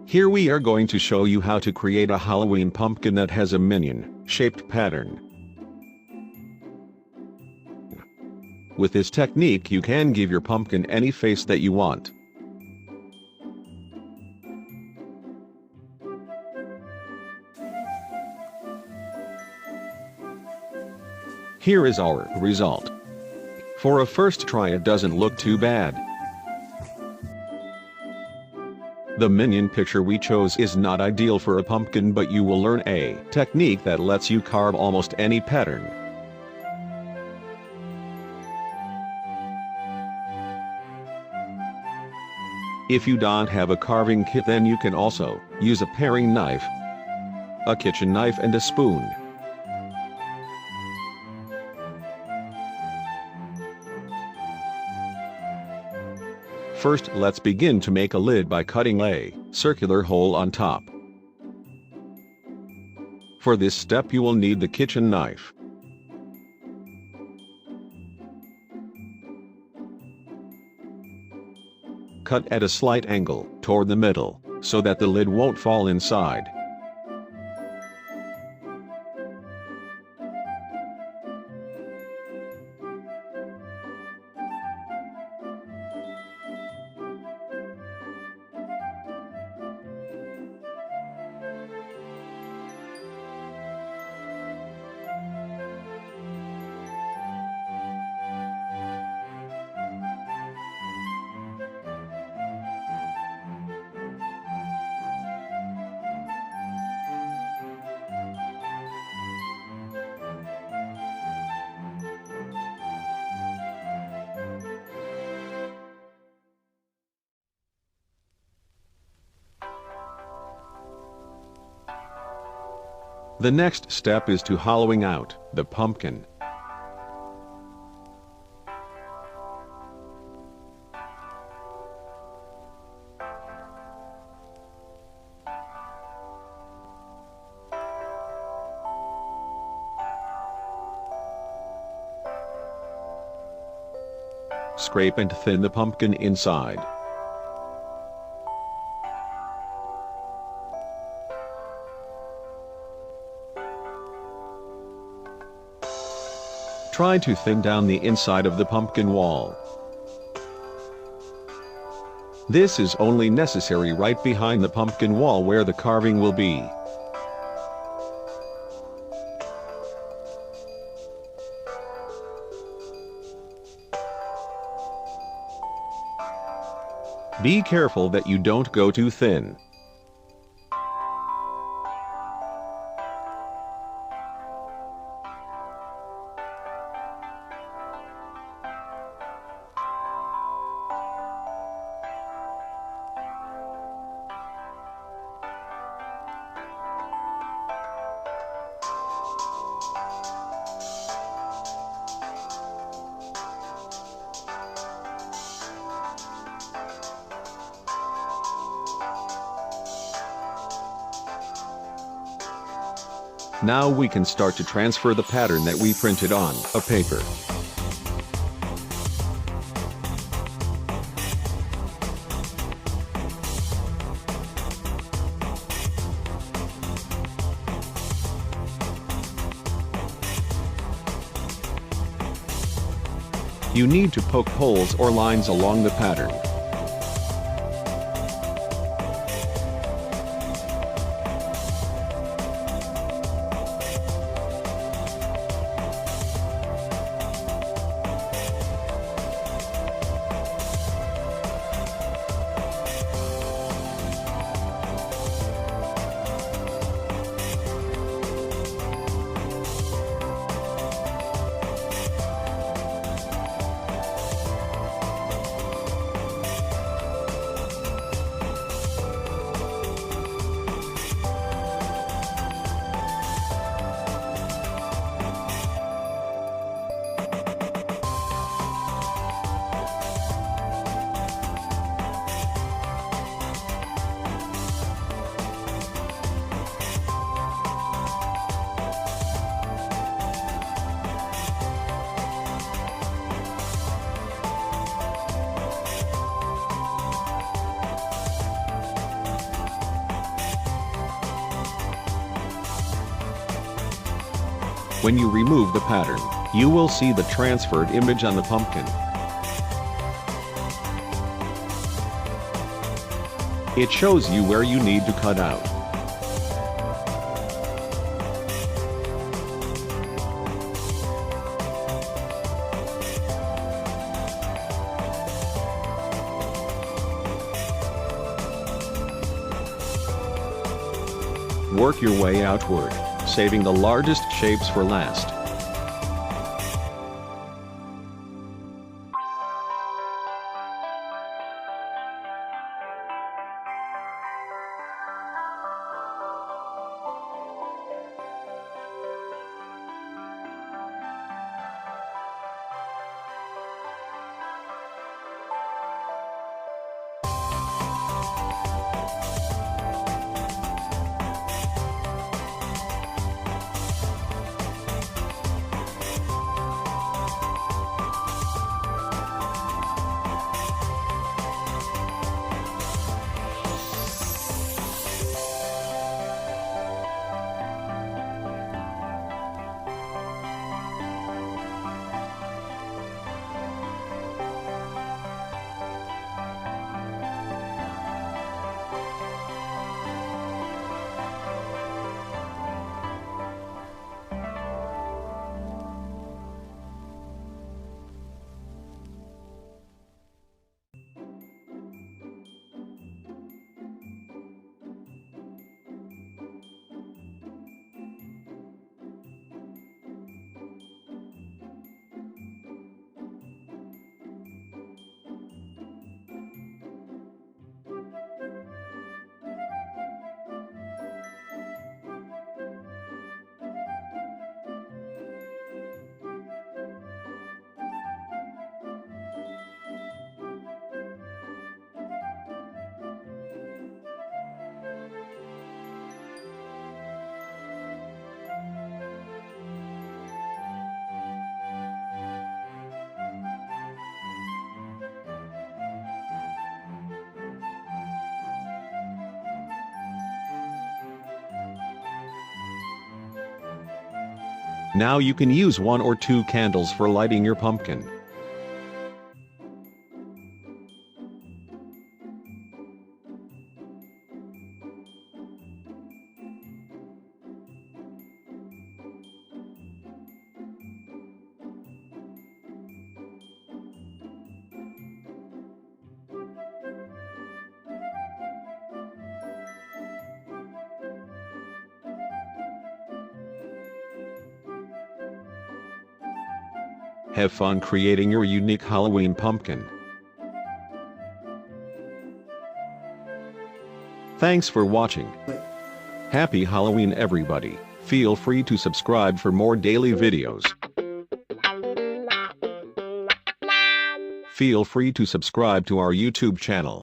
Here we are going to show you how to create a Halloween pumpkin that has a minion-shaped pattern. With this technique you can give your pumpkin any face that you want. Here is our result. For a first try it doesn't look too bad. The minion picture we chose is not ideal for a pumpkin, but you will learn a technique that lets you carve almost any pattern. If you don't have a carving kit, then you can also use a paring knife, a kitchen knife and a spoon. First, let's begin to make a lid by cutting a circular hole on top. For this step you will need the kitchen knife. Cut at a slight angle toward the middle, so that the lid won't fall inside. The next step is to hollowing out the pumpkin. Scrape and thin the pumpkin inside. Try to thin down the inside of the pumpkin wall. This is only necessary right behind the pumpkin wall where the carving will be. Be careful that you don't go too thin. Now we can start to transfer the pattern that we printed on a paper. You need to poke holes or lines along the pattern. When you remove the pattern, you will see the transferred image on the pumpkin. It shows you where you need to cut out. Work your way outward, saving the largest shapes for last. Now you can use 1 or 2 candles for lighting your pumpkin. Have fun creating your unique Halloween pumpkin. Thanks for watching. Happy Halloween everybody. Feel free to subscribe for more daily videos. Feel free to subscribe to our YouTube channel.